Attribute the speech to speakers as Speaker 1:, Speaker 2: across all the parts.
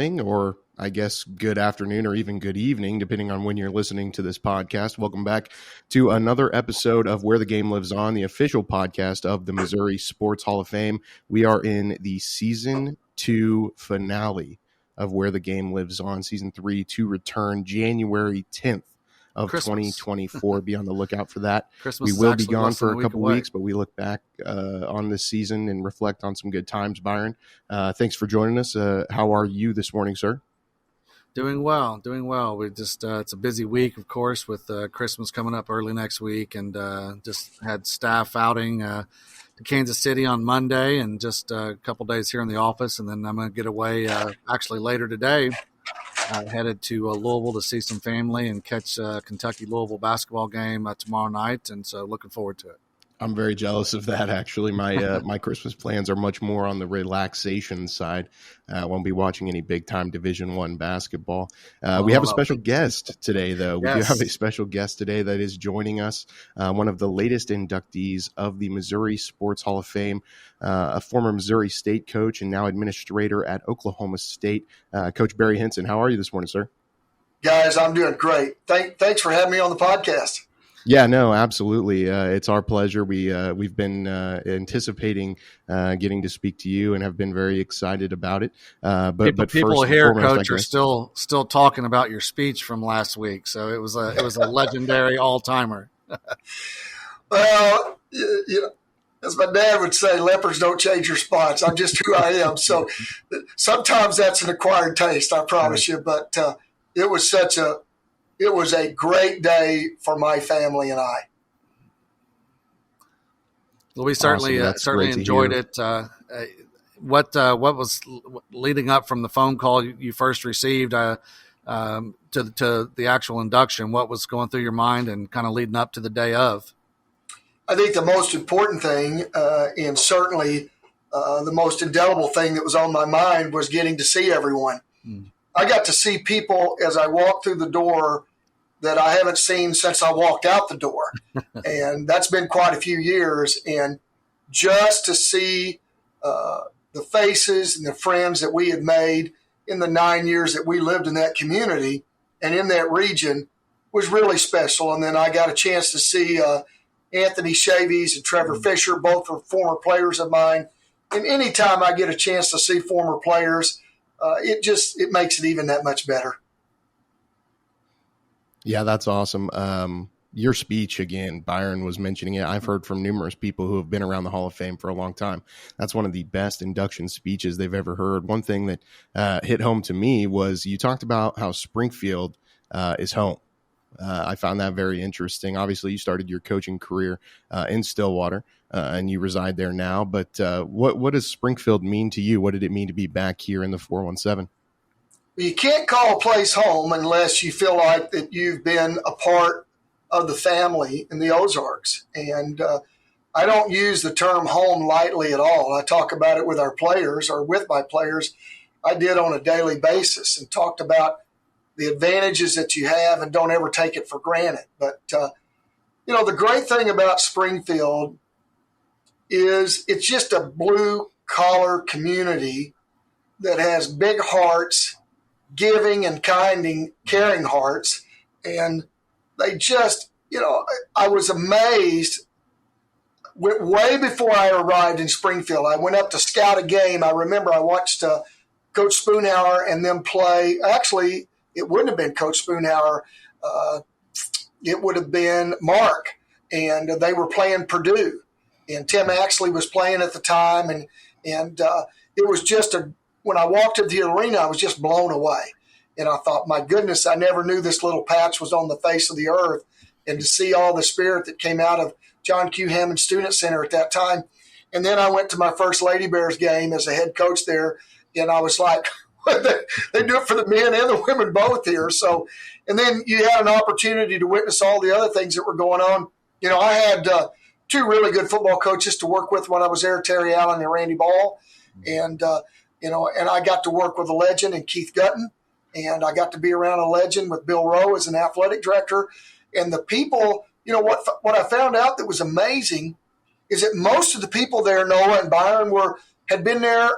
Speaker 1: morning, or I guess good afternoon, or even good evening, depending on when you're listening to this podcast. Welcome back to another episode of Where the Game Lives On, the official podcast of the Missouri Sports Hall of Fame. We are in the Season 2 finale of Where the Game Lives On, Season 3, to return January 10th. Of Christmas. 2024. Be on the lookout for that.
Speaker 2: Christmas
Speaker 1: we will be gone for a couple weeks, but we look back on this season and reflect on some good times. Byron, thanks for joining us. How are you this morning, sir?
Speaker 2: Doing well. We just it's a busy week, of course, with Christmas coming up early next week, and just had staff outing to Kansas City on Monday, and just a couple days here in the office, and then I'm going to get away actually later today. Headed to Louisville to see some family and catch Kentucky-Louisville basketball game tomorrow night, and so looking forward to it.
Speaker 1: I'm very jealous of that, actually. My Christmas plans are much more on the relaxation side. I won't be watching any big-time Division I basketball. We have a special guest today, though. We do have a special guest today that is joining us, one of the latest inductees of the Missouri Sports Hall of Fame, a former Missouri State coach and now administrator at Oklahoma State, Coach Barry Hinson. How are you this morning, sir?
Speaker 3: Guys, I'm doing great. Thanks for having me on the podcast.
Speaker 1: Yeah, no, absolutely. It's our pleasure. We've been anticipating getting to speak to you and have been very excited about it. But
Speaker 2: people here, Coach, are still talking about your speech from last week. So it was a legendary all-timer.
Speaker 3: Well, as my dad would say, lepers don't change your spots. I'm just who I am. So sometimes that's an acquired taste, I promise you. But it was a great day for my family and I.
Speaker 2: Well, we certainly enjoyed it. What was leading up from the phone call you first received to the actual induction? What was going through your mind and kind of leading up to the day of?
Speaker 3: I think the most important thing, and certainly the most indelible thing that was on my mind, was getting to see everyone. I got to see people as I walked through the door that I haven't seen since I walked out the door. And that's been quite a few years. And just to see the faces and the friends that we had made in the 9 years that we lived in that community and in that region was really special. And then I got a chance to see Anthony Chavis and Trevor Fisher, both are former players of mine. And anytime I get a chance to see former players, it makes it even that much better.
Speaker 1: Yeah, that's awesome. Your speech, again, Byron was mentioning it. I've heard from numerous people who have been around the Hall of Fame for a long time. That's one of the best induction speeches they've ever heard. One thing that hit home to me was you talked about how Springfield is home. I found that very interesting. Obviously, you started your coaching career in Stillwater, and you reside there now. But what does Springfield mean to you? What did it mean to be back here in the 417?
Speaker 3: You can't call a place home unless you feel like that you've been a part of the family in the Ozarks. And I don't use the term home lightly at all. I talk about it with our players, or with my players. I did on a daily basis, and talked about the advantages that you have and don't ever take it for granted. But, the great thing about Springfield is it's just a blue-collar community that has big hearts, giving and caring hearts. And they just, I was amazed. Way before I arrived in Springfield, I went up to scout a game. I remember I watched Coach Spoonhauer and them play. Actually, it wouldn't have been Coach Spoonhauer. It would have been Mark. And they were playing Purdue. And Tim Axley was playing at the time. And it was just when I walked into the arena, I was just blown away. And I thought, my goodness, I never knew this little patch was on the face of the earth. And to see all the spirit that came out of John Q. Hammond Student Center at that time. And then I went to my first Lady Bears game as a head coach there. And I was like, they do it for the men and the women both here. So, and then you had an opportunity to witness all the other things that were going on. I had two really good football coaches to work with when I was there, Terry Allen and Randy Ball. And, and I got to work with a legend in Keith Gutton. And I got to be around a legend with Bill Rowe as an athletic director. And the people, what I found out that was amazing is that most of the people there, Noah and Byron, had been there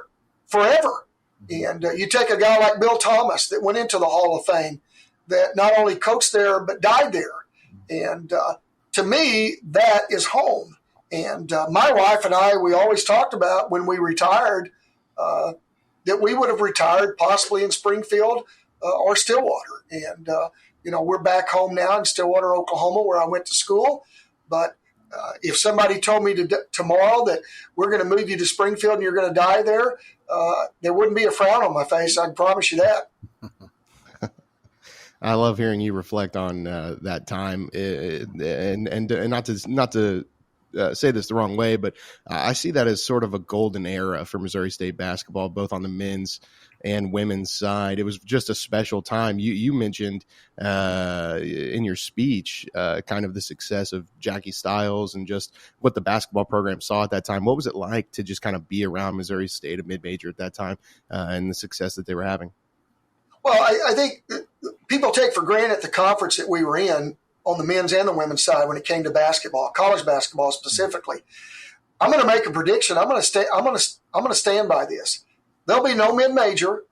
Speaker 3: forever. And you take a guy like Bill Thomas that went into the Hall of Fame that not only coached there but died there. And to me, that is home. And my wife and I, we always talked about when we retired that we would have retired possibly in Springfield or Stillwater. And, we're back home now in Stillwater, Oklahoma, where I went to school. But if somebody told me tomorrow that we're going to move you to Springfield and you're going to die there wouldn't be a frown on my face. I can promise you that.
Speaker 1: I love hearing you reflect on that time, and not to say this the wrong way, but I see that as sort of a golden era for Missouri State basketball, both on the men's and women's side. It was just a special time. You mentioned in your speech kind of the success of Jackie Stiles and just what the basketball program saw at that time. What was it like to just kind of be around Missouri State, a mid-major at that time, and the success that they were having?
Speaker 3: Well, I think people take for granted the conference that we were in on the men's and the women's side when it came to basketball, college basketball specifically. I'm going to make a prediction. I'm going to stand by this. There'll be no mid-major,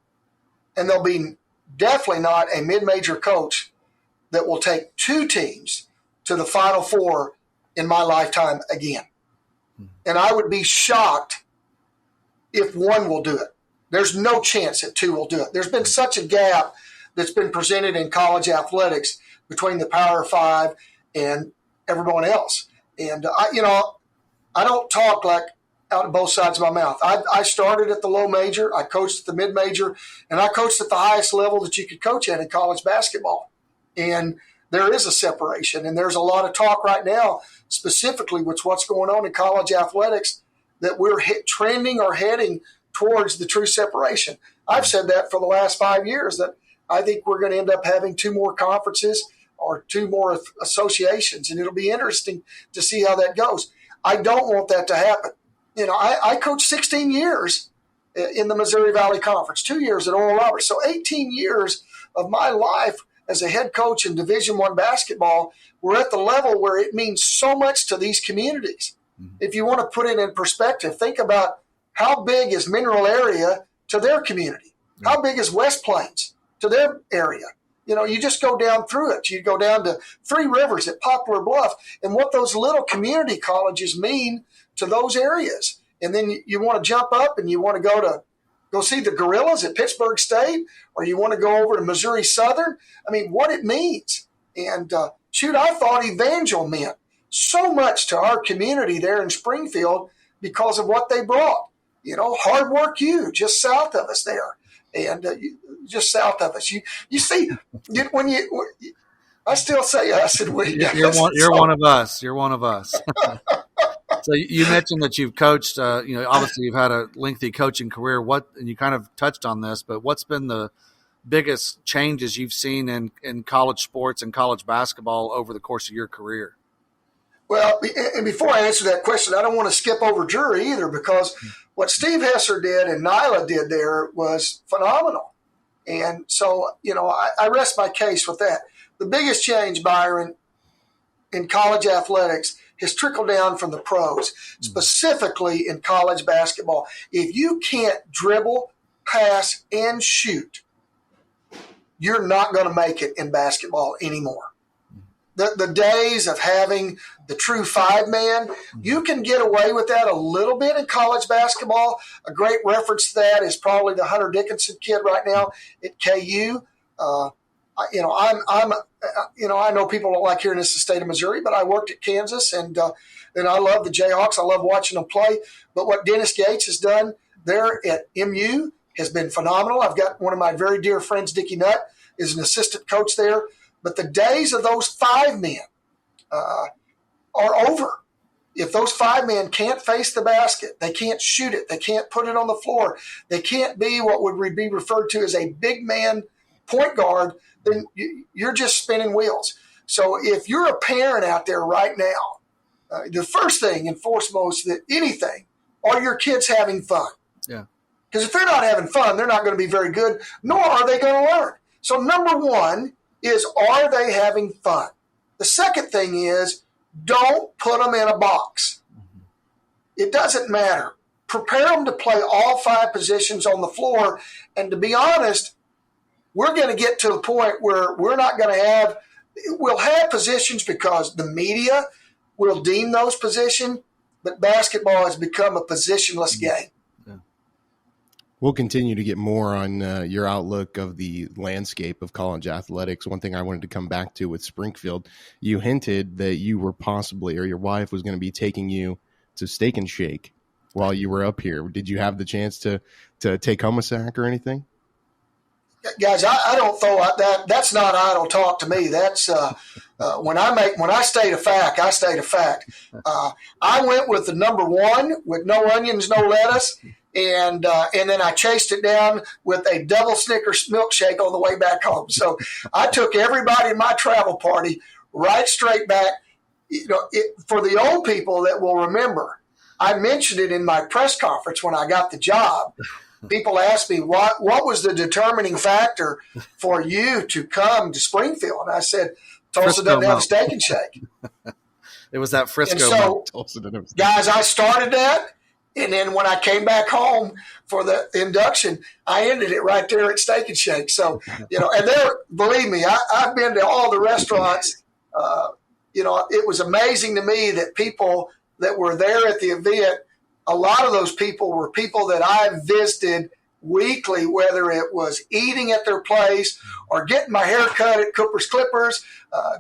Speaker 3: and there'll be definitely not a mid-major coach that will take two teams to the Final Four in my lifetime again. And I would be shocked if one will do it. There's no chance that two will do it. There's been such a gap that's been presented in college athletics between the Power Five and everyone else. And, I don't talk like out of both sides of my mouth. I started at the low major, I coached at the mid-major, and I coached at the highest level that you could coach at in college basketball. And there is a separation, and there's a lot of talk right now, specifically with what's going on in college athletics, that we're trending or heading towards the true separation. I've said that for the last 5 years, that I think we're going to end up having two more conferences or two more associations, and it'll be interesting to see how that goes. I don't want that to happen. I coached 16 years in the Missouri Valley Conference, 2 years at Oral Roberts. So 18 years of my life as a head coach in Division I basketball, we're at the level where it means so much to these communities. Mm-hmm. If you want to put it in perspective, think about how big is Mineral Area to their community? Mm-hmm. How big is West Plains to their area? You just go down through it. You go down to Three Rivers at Poplar Bluff and what those little community colleges mean to those areas. And then you want to jump up and you want to go see the Gorillas at Pittsburgh State, or you want to go over to Missouri Southern. I mean, what it means. And I thought Evangel meant so much to our community there in Springfield because of what they brought. Hard Work U, just south of us there. And just south of us, you see, I still say us and we.
Speaker 2: You're one of us. You're one of us. So you mentioned that you've coached. Obviously you've had a lengthy coaching career. And you kind of touched on this, but what's been the biggest changes you've seen in college sports and college basketball over the course of your career?
Speaker 3: Well, and before I answer that question, I don't want to skip over jury either, because what Steve Hesser did and Nyla did there was phenomenal. And so, I rest my case with that. The biggest change, Byron, in college athletics has trickled down from the pros, specifically in college basketball. If you can't dribble, pass, and shoot, you're not going to make it in basketball anymore. The days of having the true five-man, you can get away with that a little bit in college basketball. A great reference to that is probably the Hunter Dickinson kid right now at KU. I know people don't like hearing this in the state of Missouri, but I worked at Kansas, and I love the Jayhawks. I love watching them play. But what Dennis Gates has done there at MU has been phenomenal. I've got one of my very dear friends, Dickie Nutt, is an assistant coach there. But the days of those five men are over. If those five men can't face the basket, they can't shoot it, they can't put it on the floor, they can't be what would be referred to as a big man point guard, then you're just spinning wheels. So if you're a parent out there right now, the first thing and foremost that anything, are your kids having fun?
Speaker 2: Yeah.
Speaker 3: Because if they're not having fun, they're not going to be very good, nor are they going to learn. So number one is, are they having fun? The second thing is, don't put them in a box. It doesn't matter. prepare them to play all 5 positions on the floor. And to be honest, we're going to get to a point where we're not going to have – we'll have positions because the media will deem those positions, but basketball has become a positionless game.
Speaker 1: We'll continue to get more on your outlook of the landscape of college athletics. One thing I wanted to come back to with Springfield, you hinted that you were possibly, or your wife was going to be taking you to Steak and Shake while you were up here. Did you have the chance to take home a sack or anything?
Speaker 3: Guys, I don't throw out that. That's not idle talk to me. That's when I state a fact, I state a fact. I went with the number 1 with no onions, no lettuce. And then I chased it down with a double Snickers milkshake on the way back home. So I took everybody in my travel party right straight back. For the old people that will remember, I mentioned it in my press conference when I got the job. People asked me, what was the determining factor for you to come to Springfield? And I said, Tulsa doesn't have a Steak and Shake.
Speaker 2: It was that Frisco.
Speaker 3: And so, guys, I started that. And then when I came back home for the induction, I ended it right there at Steak and Shake. So, and there, believe me, I've been to all the restaurants. It was amazing to me that people that were there at the event, a lot of those people were people that I visited weekly, whether it was eating at their place or getting my hair cut at Cooper's Clippers,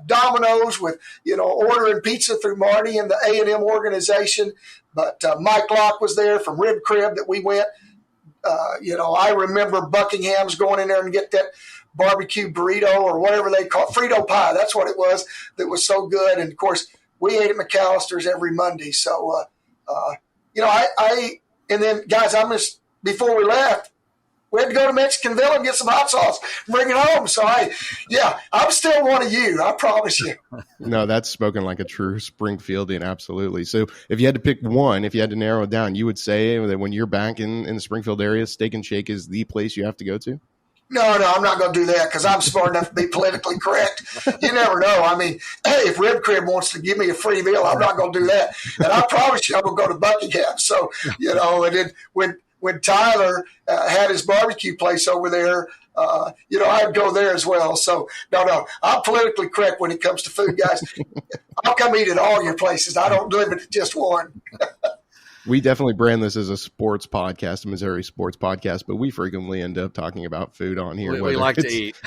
Speaker 3: Domino's with, ordering pizza through Marty and the A&M organization. But Mike Locke was there from Rib Crib that we went. I remember Buckingham's going in there and get that barbecue burrito or whatever they call it, Frito pie. That's what it was that was so good. And, of course, we ate at McAllister's every Monday. So, and then, guys, before we left, we had to go to Mexicanville and get some hot sauce and bring it home. So, I'm still one of you. I promise you.
Speaker 1: No, that's spoken like a true Springfieldian. Absolutely. So if you had to pick one, if you had to narrow it down, you would say that when you're back in the Springfield area, Steak and Shake is the place you have to go to?
Speaker 3: No, I'm not going to do that because I'm smart enough to be politically correct. You never know. I mean, hey, if Rib Crib wants to give me a free meal, I'm not going to do that. And I promise you I'm going to go to Buckingham. So, and then when Tyler had his barbecue place over there, I'd go there as well. So, no, I'm politically correct when it comes to food, guys. I'll come eat at all your places. I don't limit it to just one.
Speaker 1: We definitely brand this as a sports podcast, a Missouri sports podcast, but we frequently end up talking about food on here.
Speaker 2: We like to eat.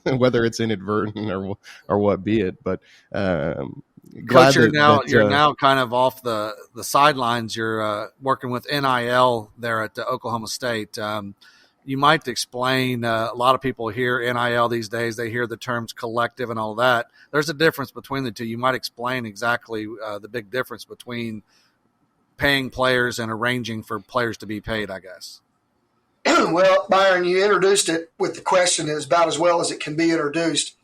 Speaker 1: Whether it's inadvertent or what be it. But
Speaker 2: Coach, you're now kind of off the sidelines. You're working with NIL there at Oklahoma State. You might explain, a lot of people hear NIL these days. They hear the terms collective and all that. There's a difference between the two. You might explain exactly the big difference between paying players and arranging for players to be paid, I guess.
Speaker 3: Well, Byron, you introduced it with the question is about as well as it can be introduced.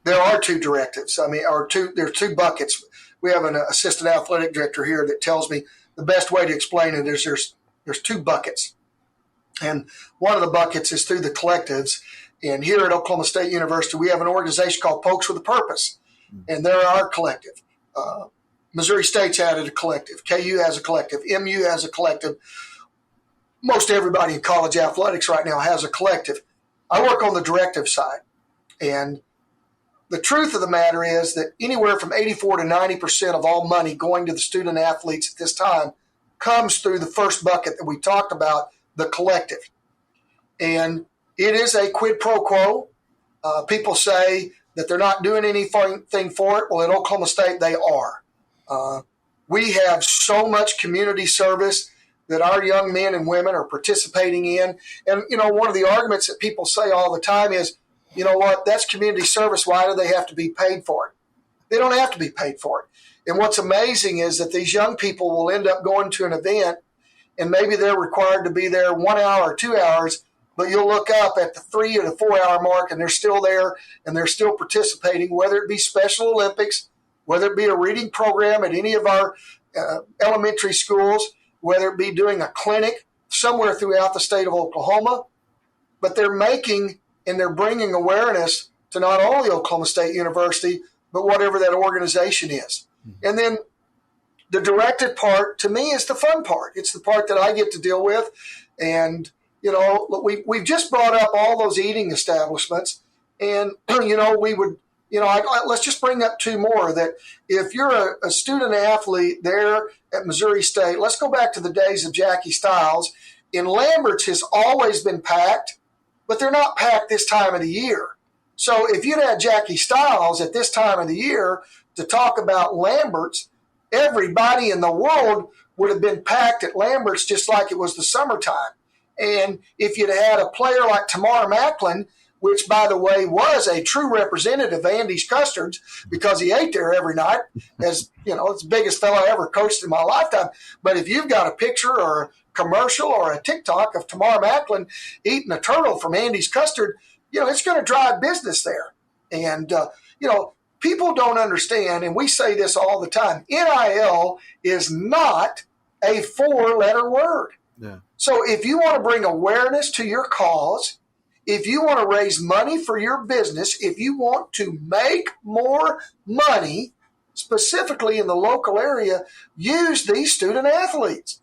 Speaker 3: There are 2 directives. There are 2 buckets. We have an assistant athletic director here that tells me the best way to explain it is there's 2 buckets. And one of the buckets is through the collectives. And here at Oklahoma State University, we have an organization called Pokes with a Purpose. And they're our collective. Missouri State's added a collective. KU has a collective. MU has a collective. Most everybody in college athletics right now has a collective. I work on the directive side. And the truth of the matter is that anywhere from 84 to 90% of all money going to the student athletes at this time comes through the first bucket that we talked about, the collective. And it is a quid pro quo. People say that they're not doing anything for it. Well, at Oklahoma State, they are. We have so much community service that our young men and women are participating in. And, one of the arguments that people say all the time is, you know what, that's community service. Why do they have to be paid for it? They don't have to be paid for it. And what's amazing is that these young people will end up going to an event and maybe they're required to be there 1 hour or 2 hours, but you'll look up at the 3 or the 4 hour mark and they're still there and they're still participating, whether it be Special Olympics, whether it be a reading program at any of our elementary schools, whether it be doing a clinic somewhere throughout the state of Oklahoma. But they're making and they're bringing awareness to not only Oklahoma State University, but whatever that organization is. And then the directed part to me is the fun part. It's the part that I get to deal with. And, look, we've just brought up all those eating establishments. And, we would, let's just bring up two more that if you're a student athlete there at Missouri State, let's go back to the days of Jackie Stiles. In Lambert's has always been packed, but they're not packed this time of the year. So if you'd had Jackie Stiles at this time of the year to talk about Lambert's, everybody in the world would have been packed at Lambert's just like it was the summertime. And if you'd had a player like Tamar Macklin, which, by the way, was a true representative of Andy's Custards because he ate there every night, as it's the biggest fellow I ever coached in my lifetime. But if you've got a picture or a commercial or a TikTok of Tamar Macklin eating a turtle from Andy's Custard, it's going to drive business there. And, people don't understand, and we say this all the time, NIL is not a 4-letter word.
Speaker 2: Yeah.
Speaker 3: So if you want to bring awareness to your cause, if you want to raise money for your business, if you want to make more money, specifically in the local area, use these student athletes.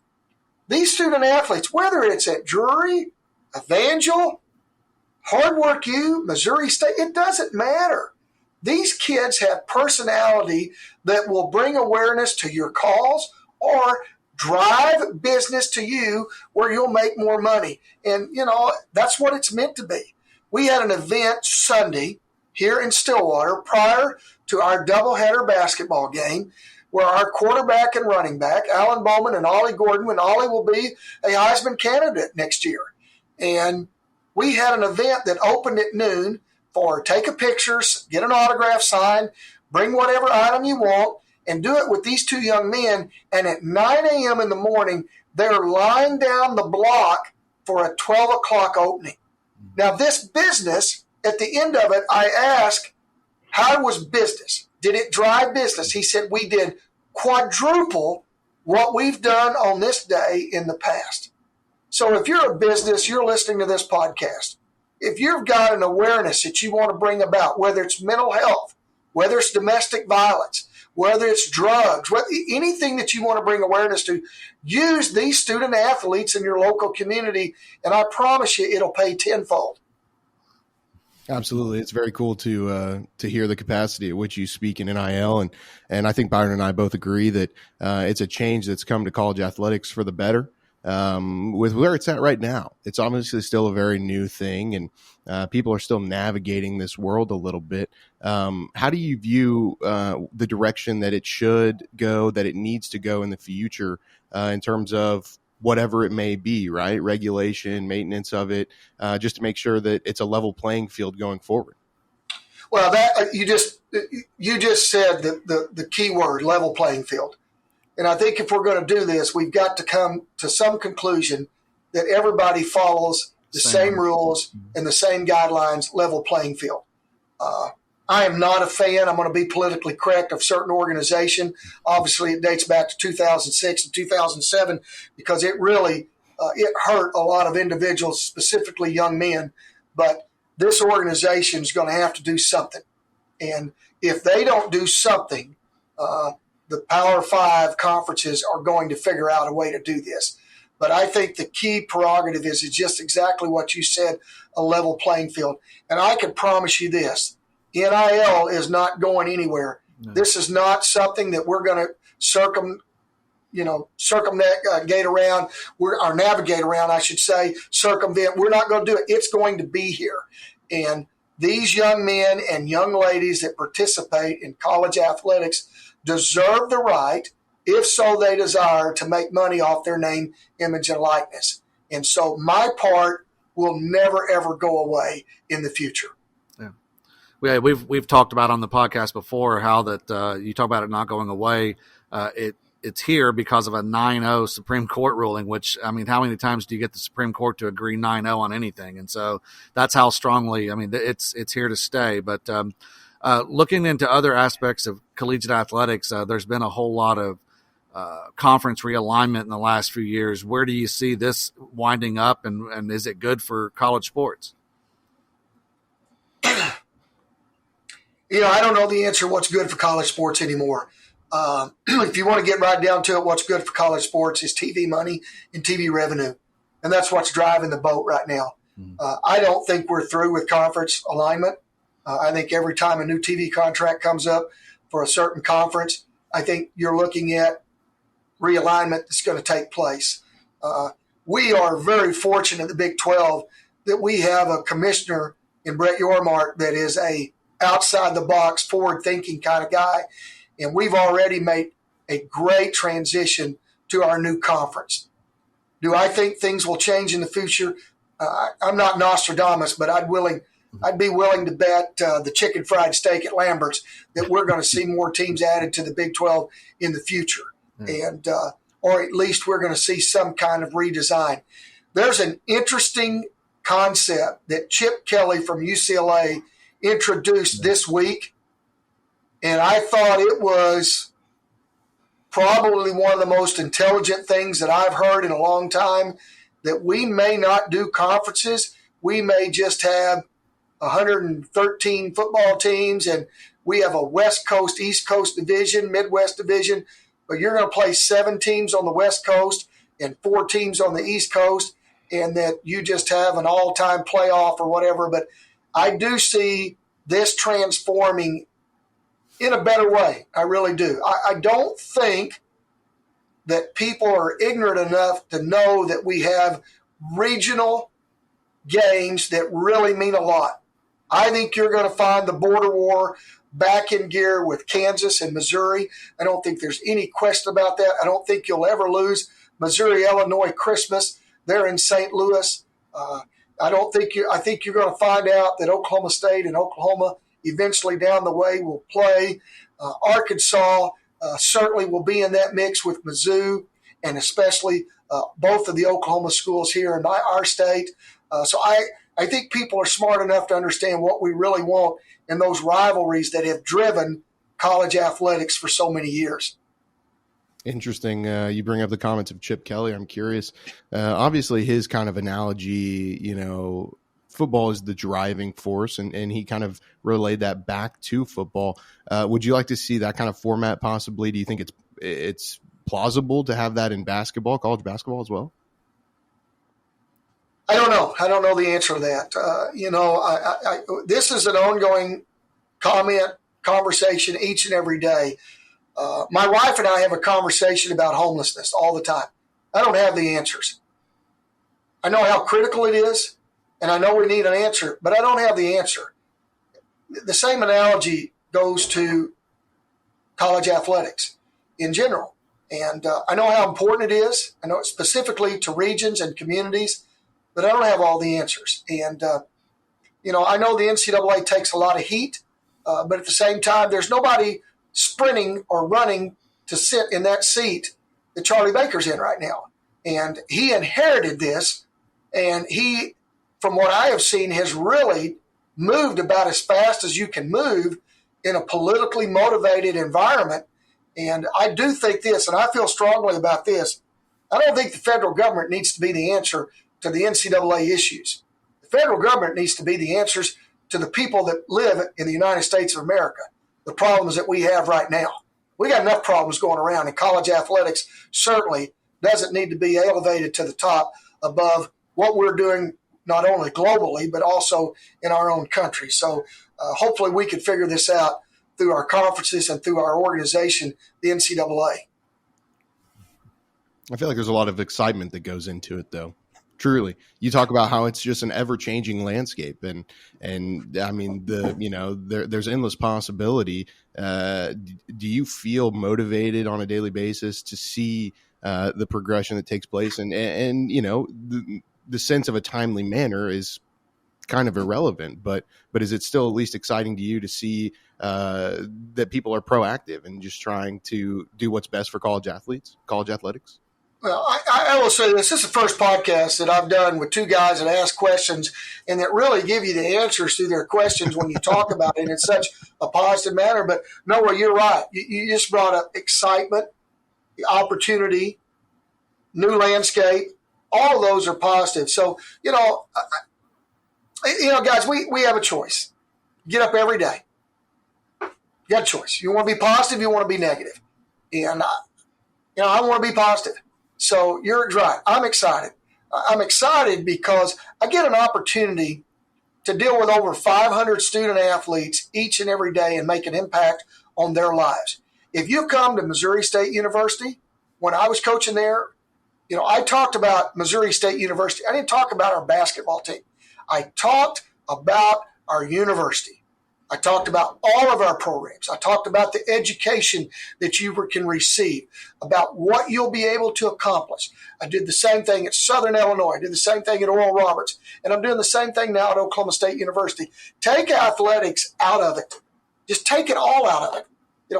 Speaker 3: These student athletes, whether it's at Drury, Evangel, Hard Work U, Missouri State, it doesn't matter. These kids have personality that will bring awareness to your cause or drive business to you where you'll make more money. And, that's what it's meant to be. We had an event Sunday here in Stillwater prior to our doubleheader basketball game where our quarterback and running back, Alan Bowman and Ollie Gordon, and Ollie will be a Heisman candidate next year. And we had an event that opened at noon for take a picture, get an autograph signed, bring whatever item you want, and do it with these two young men. And at 9 a.m. in the morning, they're lying down the block for a 12 o'clock opening. Now, this business, at the end of it, I asked, how was business? Did it drive business? He said, we did quadruple what we've done on this day in the past. So if you're a business, you're listening to this podcast, if you've got an awareness that you want to bring about, whether it's mental health, whether it's domestic violence, whether it's drugs, anything that you want to bring awareness to, use these student athletes in your local community, and I promise you it'll pay tenfold.
Speaker 1: Absolutely. It's very cool to hear the capacity at which you speak in NIL. And I think Byron and I both agree that it's a change that's come to college athletics for the better. With where it's at right now, it's obviously still a very new thing, and people are still navigating this world a little bit. How do you view the direction that it should go, that it needs to go in the future in terms of whatever it may be, right? Regulation, maintenance of it, just to make sure that it's a level playing field going forward.
Speaker 3: Well, that you just said the key word, level playing field. And I think if we're going to do this, we've got to come to some conclusion that everybody follows the same rules and the same guidelines, level playing field. I am not a fan, I'm going to be politically correct, of certain organization. Obviously, it dates back to 2006 and 2007 because it really it hurt a lot of individuals, specifically young men. But this organization is going to have to do something. And if they don't do something, the Power 5 conferences are going to figure out a way to do this. But I think the key prerogative is just exactly what you said, a level playing field. And I can promise you this, NIL is not going anywhere. No. This is not something that we're going to circumnavigate around, or navigate around, I should say, circumvent. We're not going to do it. It's going to be here. And these young men and young ladies that participate in college athletics deserve the right, if so they desire, to make money off their name, image, and likeness. And so my part will never, ever go away in the future.
Speaker 2: Yeah, we've talked about on the podcast before how that you talk about it not going away. It's here because of a 9-0 Supreme Court ruling, which, I mean, how many times do you get the Supreme Court to agree 9-0 on anything? And so that's how strongly, I mean, it's here to stay. But looking into other aspects of collegiate athletics, there's been a whole lot of conference realignment in the last few years. Where do you see this winding up, and is it good for college sports?
Speaker 3: I don't know the answer what's good for college sports anymore. If you want to get right down to it, what's good for college sports is TV money and TV revenue. And that's what's driving the boat right now. I don't think we're through with conference alignment. I think every time a new TV contract comes up for a certain conference, I think you're looking at realignment that's going to take place. We are very fortunate in the Big 12 that we have a commissioner in Brett Yormark that is a outside-the-box, forward-thinking kind of guy. And we've already made a great transition to our new conference. Do I think things will change in the future? I'm not Nostradamus, but I'd be willing to bet the chicken fried steak at Lambert's that we're going to see more teams added to the Big 12 in the future. And or at least we're going to see some kind of redesign. There's an interesting concept that Chip Kelly from UCLA introduced this week, and I thought it was probably one of the most intelligent things that I've heard in a long time, that we may not do conferences. We may just have 113 football teams, and we have a West Coast, East Coast division, Midwest division, but you're going to play 7 teams on the West Coast and 4 teams on the East Coast, and that you just have an all-time playoff or whatever. But I do see this transforming in a better way. I really do. I don't think that people are ignorant enough to know that we have regional games that really mean a lot. I think you're going to find the border war back in gear with Kansas and Missouri. I don't think there's any question about that. I don't think you'll ever lose Missouri-Illinois Christmas. They're in St. Louis. I think you're going to find out that Oklahoma State and Oklahoma eventually down the way will play. Arkansas certainly will be in that mix with Mizzou, and especially both of the Oklahoma schools here in our state. So I think people are smart enough to understand what we really want in those rivalries that have driven college athletics for so many years.
Speaker 1: Interesting. You bring up the comments of Chip Kelly. I'm curious. Obviously, his kind of analogy, football is the driving force, and he kind of relayed that back to football. Would you like to see that kind of format possibly? Do you think it's plausible to have that in basketball, college basketball as well?
Speaker 3: I don't know. I don't know the answer to that. This is an ongoing conversation each and every day. My wife and I have a conversation about homelessness all the time. I don't have the answers. I know how critical it is, and I know we need an answer, but I don't have the answer. The same analogy goes to college athletics in general. And I know how important it is. I know it specifically to regions and communities, but I don't have all the answers. And, I know the NCAA takes a lot of heat, but at the same time, there's nobody sprinting or running to sit in that seat that Charlie Baker's in right now. And he inherited this, and he, from what I have seen, has really moved about as fast as you can move in a politically motivated environment. And I do think this, and I feel strongly about this, I don't think the federal government needs to be the answer to the NCAA issues. The federal government needs to be the answers to the people that live in the United States of America, the problems that we have right now. We got enough problems going around, and college athletics certainly doesn't need to be elevated to the top above what we're doing not only globally, but also in our own country. So hopefully we can figure this out through our conferences and through our organization, the NCAA.
Speaker 1: I feel like there's a lot of excitement that goes into it, though. Truly, you talk about how it's just an ever-changing landscape, and I mean there's endless possibility. Do you feel motivated on a daily basis to see the progression that takes place, and the sense of a timely manner is kind of irrelevant, but is it still at least exciting to you to see that people are proactive and just trying to do what's best for college athletics?
Speaker 3: Well, I will say this. This is the first podcast that I've done with 2 guys that ask questions and that really give you the answers to their questions when you talk about it in such a positive manner. But Noah, you're right. You just brought up excitement, the opportunity, new landscape. All of those are positive. So, guys, we have a choice. Get up every day. You got a choice. You want to be positive, you want to be negative. And I want to be positive. So you're right. I'm excited. I'm excited because I get an opportunity to deal with over 500 student athletes each and every day and make an impact on their lives. If you come to Missouri State University, when I was coaching there, I talked about Missouri State University. I didn't talk about our basketball team. I talked about our university. I talked about all of our programs. I talked about the education that you can receive, about what you'll be able to accomplish. I did the same thing at Southern Illinois. I did the same thing at Oral Roberts. And I'm doing the same thing now at Oklahoma State University. Take athletics out of it. Just take it all out of it.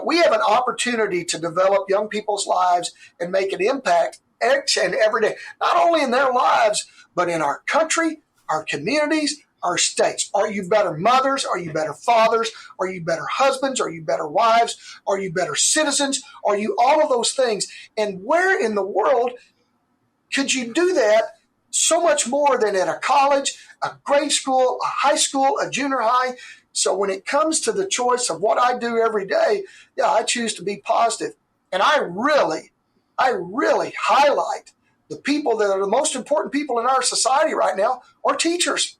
Speaker 3: We have an opportunity to develop young people's lives and make an impact each and every day, not only in their lives, but in our country, our communities, our states. Are you better mothers? Are you better fathers? Are you better husbands? Are you better wives? Are you better citizens? Are you all of those things? And where in the world could you do that so much more than at a college, a grade school, a high school, a junior high? So when it comes to the choice of what I do every day, I choose to be positive. And I really highlight the people that are the most important people in our society right now are teachers.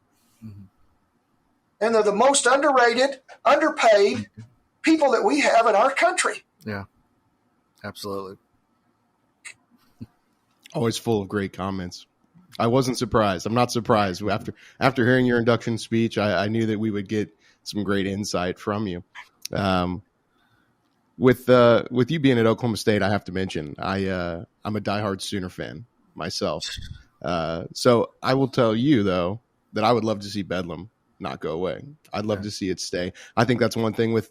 Speaker 3: And they're the most underrated, underpaid people that we have in our country.
Speaker 2: Yeah, absolutely.
Speaker 1: Always full of great comments. I wasn't surprised. I'm not surprised. After hearing your induction speech, I knew that we would get some great insight from you. With you being at Oklahoma State, I have to mention I'm a diehard Sooner fan myself. So I will tell you though that I would love to see Bedlam not go away. I'd love to see it stay. I think that's one thing with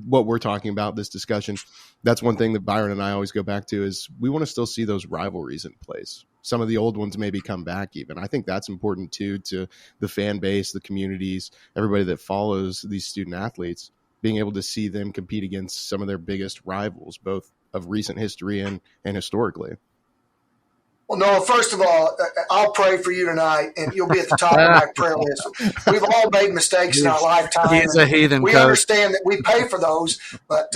Speaker 1: what we're talking about, this discussion. That's one thing that Byron and I always go back to is we want to still see those rivalries in place. Some of the old ones maybe come back even. I think that's important too, to the fan base, the communities, everybody that follows these student athletes, being able to see them compete against some of their biggest rivals, both of recent history and historically.
Speaker 3: Well, Noah, first of all, I'll pray for you tonight, and you'll be at the top of my prayer list. We've all made mistakes in our lifetime.
Speaker 2: He's a heathen,
Speaker 3: we
Speaker 2: coach.
Speaker 3: Understand that we pay for those, but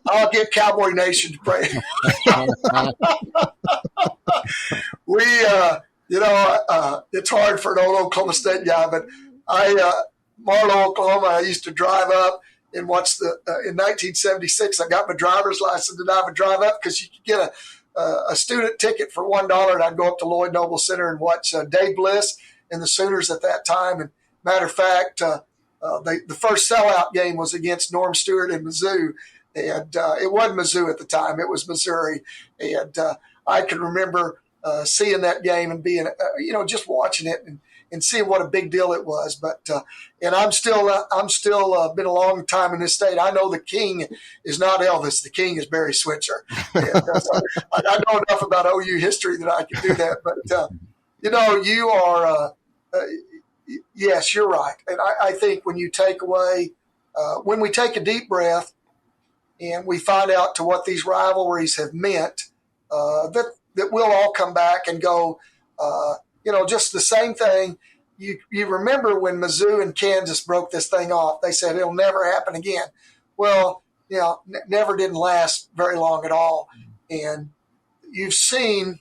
Speaker 3: I'll get Cowboy Nation to pray. It's hard for an old Oklahoma State guy, but Marlow, Oklahoma, I used to drive up and watch in 1976, I got my driver's license and I would drive up because you could get a student ticket for $1, and I'd go up to Lloyd Noble Center and watch Dave Bliss and the Sooners at that time. And matter of fact, the first sellout game was against Norm Stewart and Mizzou, and it wasn't Mizzou at the time; it was Missouri. And I can remember seeing that game and being, just watching it and seeing what a big deal it was. But and I'm still been a long time in this state. I know the king is not Elvis. The king is Barry Switzer. And, so I know enough about OU history that I can do that. But you are yes, you're right. And I think when you take away when we take a deep breath and we find out to what these rivalries have meant, that we'll all come back and go. Just the same thing. You remember when Mizzou and Kansas broke this thing off? They said it'll never happen again. Well, never didn't last very long at all. And you've seen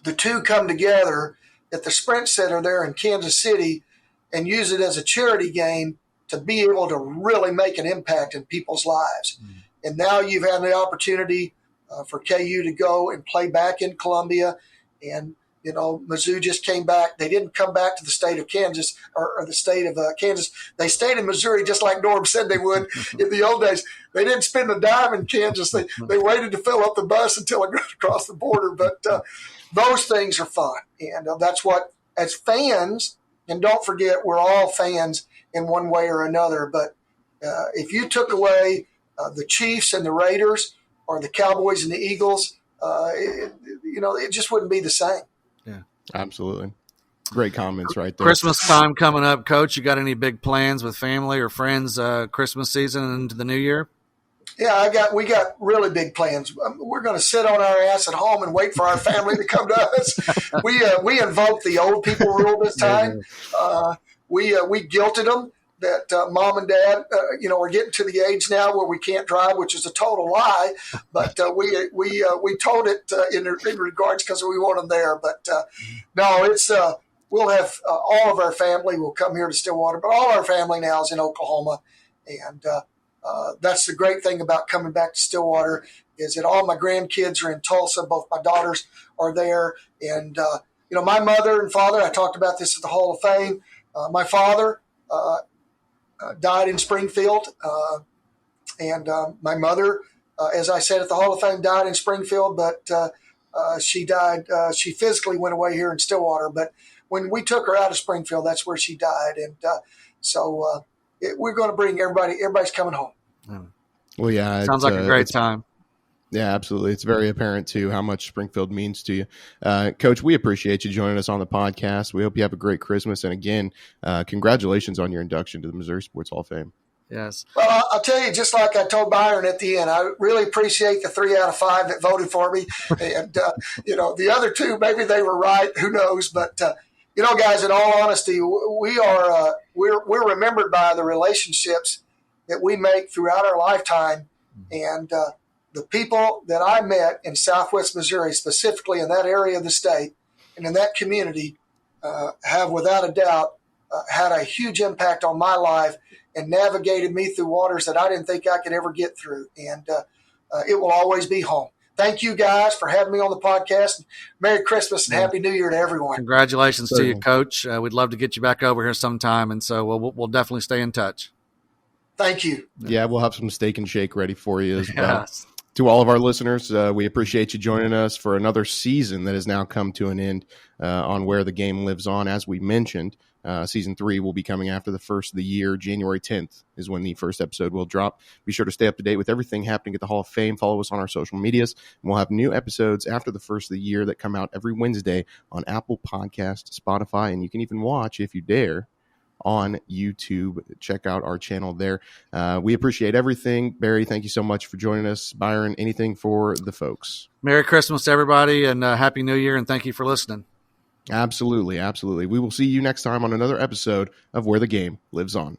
Speaker 3: the two come together at the Sprint Center there in Kansas City and use it as a charity game to be able to really make an impact in people's lives. Mm-hmm. And now you've had the opportunity for KU to go and play back in Columbia. And Mizzou just came back. They didn't come back to the state of Kansas or the state of Kansas. They stayed in Missouri just like Norm said they would in the old days. They didn't spend a dime in Kansas. They waited to fill up the bus until it got across the border. But those things are fun. And that's what, as fans, and don't forget, we're all fans in one way or another. But if you took away the Chiefs and the Raiders or the Cowboys and the Eagles, it just wouldn't be the same.
Speaker 2: Yeah,
Speaker 1: absolutely. Great comments right there.
Speaker 2: Christmas time coming up, Coach. You got any big plans with family or friends Christmas season and into the new year?
Speaker 3: Yeah, we got really big plans. We're going to sit on our ass at home and wait for our family to come to us. We invoked the old people rule this time. We guilted them that mom and dad, are getting to the age now where we can't drive, which is a total lie. But we told it in regards because we want them there. But no, it's we'll have all of our family will come here to Stillwater, but all our family now is in Oklahoma, and that's the great thing about coming back to Stillwater is that all my grandkids are in Tulsa. Both my daughters are there, and my mother and father. I talked about this at the Hall of Fame. My father died in Springfield, and my mother, as I said at the Hall of Fame, died in Springfield, but she died. She physically went away here in Stillwater, but when we took her out of Springfield, that's where she died, and so we're going to bring everybody. Everybody's coming home.
Speaker 1: Well, yeah,
Speaker 2: sounds like a great time.
Speaker 1: Yeah, absolutely. It's very apparent, too, how much Springfield means to you. Coach, we appreciate you joining us on the podcast. We hope you have a great Christmas. And again, congratulations on your induction to the Missouri Sports Hall of Fame.
Speaker 2: Yes.
Speaker 3: Well, I'll tell you, just like I told Byron at the end, I really appreciate the 3 out of 5 that voted for me. And, the other 2, maybe they were right. Who knows? But, guys, in all honesty, we're remembered by the relationships that we make throughout our lifetime. And, the people that I met in Southwest Missouri, specifically in that area of the state and in that community, have without a doubt had a huge impact on my life and navigated me through waters that I didn't think I could ever get through. And it will always be home. Thank you guys for having me on the podcast. Merry Christmas and Happy New Year to everyone.
Speaker 2: Congratulations to you, Coach. We'd love to get you back over here sometime. And so we'll definitely stay in touch.
Speaker 3: Thank you.
Speaker 1: Yeah, we'll have some steak and shake ready for you as well.
Speaker 2: Yes.
Speaker 1: To all of our listeners, we appreciate you joining us for another season that has now come to an end on Where the Game Lives On. As we mentioned, Season 3 will be coming after the first of the year. January 10th is when the first episode will drop. Be sure to stay up to date with everything happening at the Hall of Fame. Follow us on our social medias. And we'll have new episodes after the first of the year that come out every Wednesday on Apple Podcasts, Spotify, and you can even watch, if you dare, on YouTube. Check out our channel there. We appreciate everything. Barry, thank you so much for joining us. Byron, anything for the folks?
Speaker 2: Merry Christmas to everybody, and Happy New Year, and thank you for listening.
Speaker 1: Absolutely. We will see you next time on another episode of Where the Game Lives On.